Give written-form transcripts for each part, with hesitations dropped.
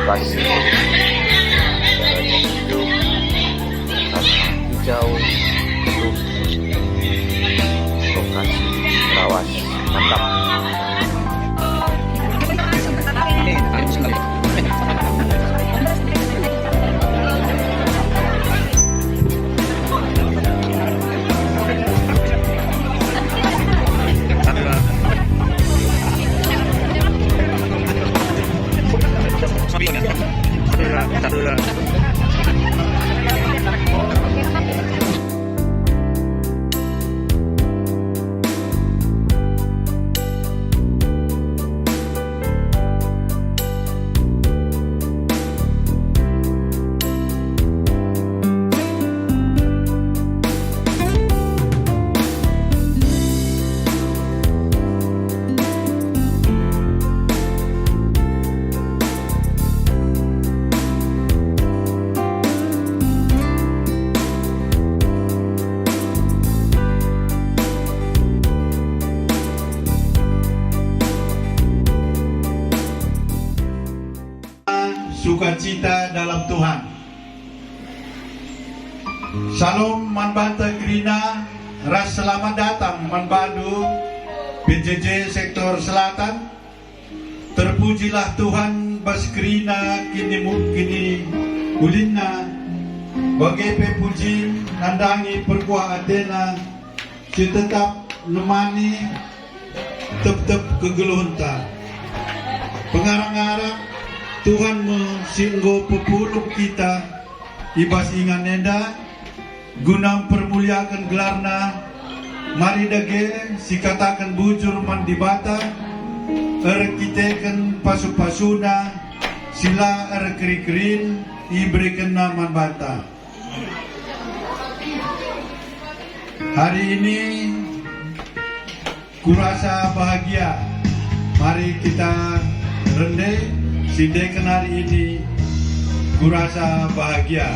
lokasi hidup tanah hijau, teduh, lokasi rawas mantap. Sukacita dalam Tuhan. Salam manbanta Grina, ras selamat datang manbadu PJJ sektor selatan. Terpujilah Tuhan baskrina kini ulinna bagai pepuji nandangi perkuah Athena si tetap lemani tetap kegeluhunta pengarang-arang Tuhan singgo pepuluk kita ibas ingan nenda guna permuliakan gelarna. Mari dage sikatakan bujur mandibata erkiteken pasu-pasuna sila erkeri-kerin iberikan naman bata. Hari ini kurasa bahagia. Mari kita rendai sindekan hari ini, kurasa bahagia.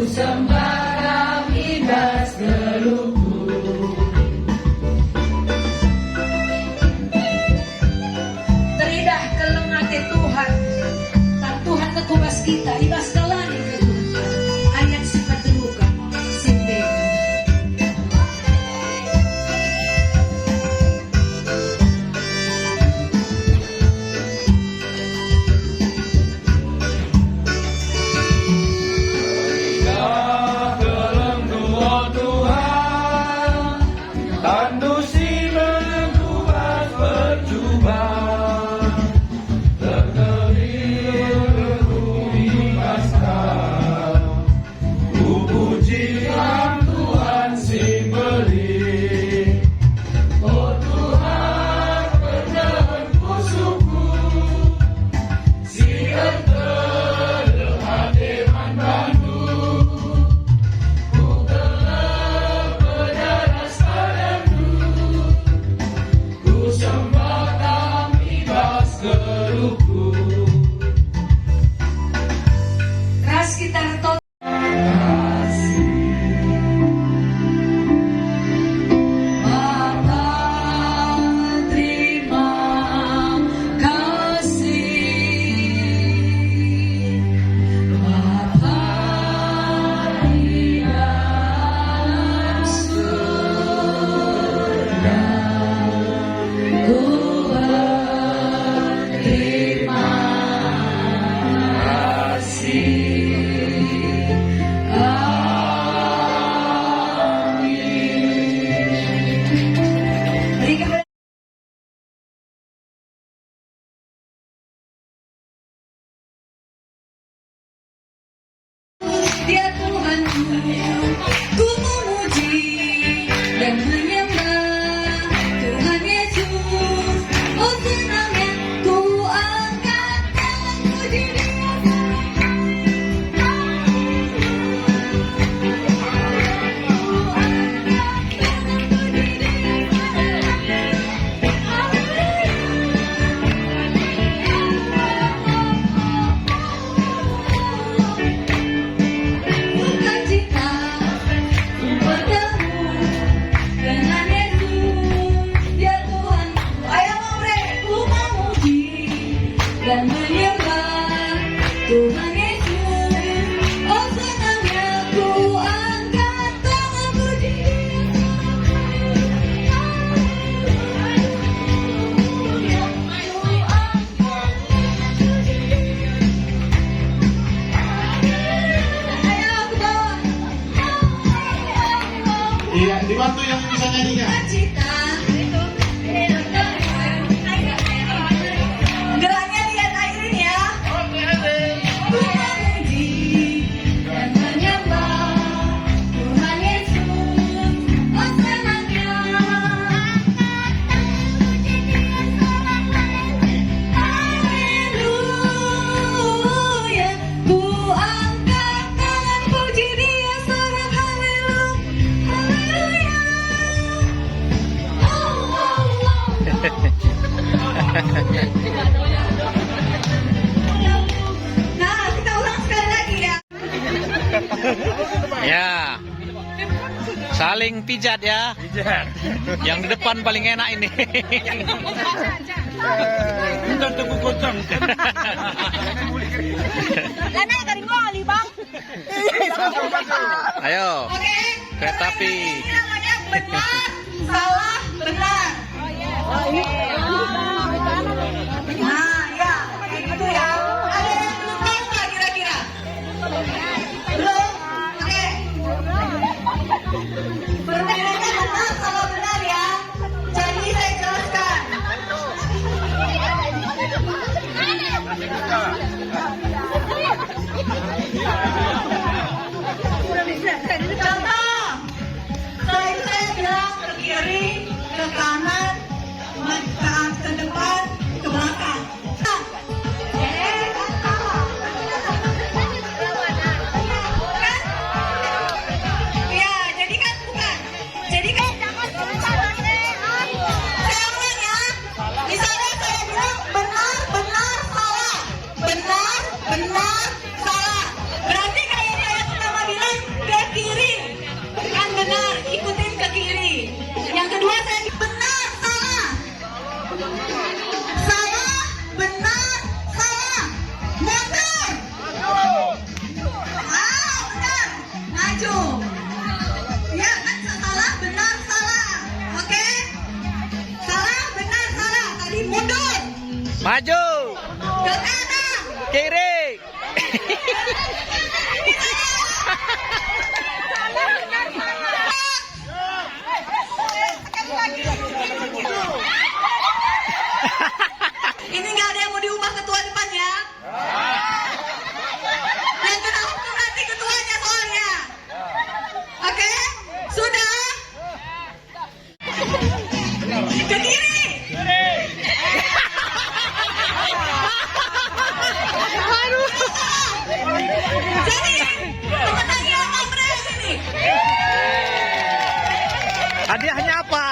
sembarang ibas geluku. Teridah kelengate Tuhan, tak Tuhan nekubas kita, ibas kelani ke Tuhan. Ayat sifat terbuka, sindek. Ras kita retot. Bapa, terima kasih. Bapa di dalam surga, ku berterima kasih. Dia Tuhanku, ku memuji dan menyembah Tuhan Yesus. Oh senangnya ku angkat tangan puji Dia. Sukacita bertemu dengan Yesus, Dia Tuhanku. Ayo ngomre, ku memuji dan menyembah Tuhan Yesus. Oh senangnya ku angkat tangan puji Ayo aku bawa. Iya, dibantu yang bisa nyanyinya. Sukacita. Geraknya lihat airin ya. Ku memuji dan menyembah Tuhan Yesus. Oh senangnya. Haleluya. Ku angkat tangan puji Dia sorak haleluya. Haleluya. Oh, oh, oh. Nah, kita ulang sekali lagi ya. Ya. Saling pijat ya. Yang di depan paling enak ini. Lana garing mo, ali bang? Ayo. Oke. Kereta api. Ini namanya benar, salah, benar. Nah, ya, kayak gitu ya. Ada yang belum tahu nggak kira-kira? Belum? Oke. Perbedaannya benar sama benar ya. Jadi saya jelaskan. Contoh, saya bilang maju. Ya, kan salah, benar, salah. Oke? Salah, benar, salah. Tadi mundur. Maju. Ke kanan. Kiri. Ini nggak ada yang mau diubah ketua depannya. Yang kena hukum nanti ketuanya soalnya. Oke? Sudah? Ke kiri. Jadi, pemenangnya Kongres ini. Hadiahnya apa?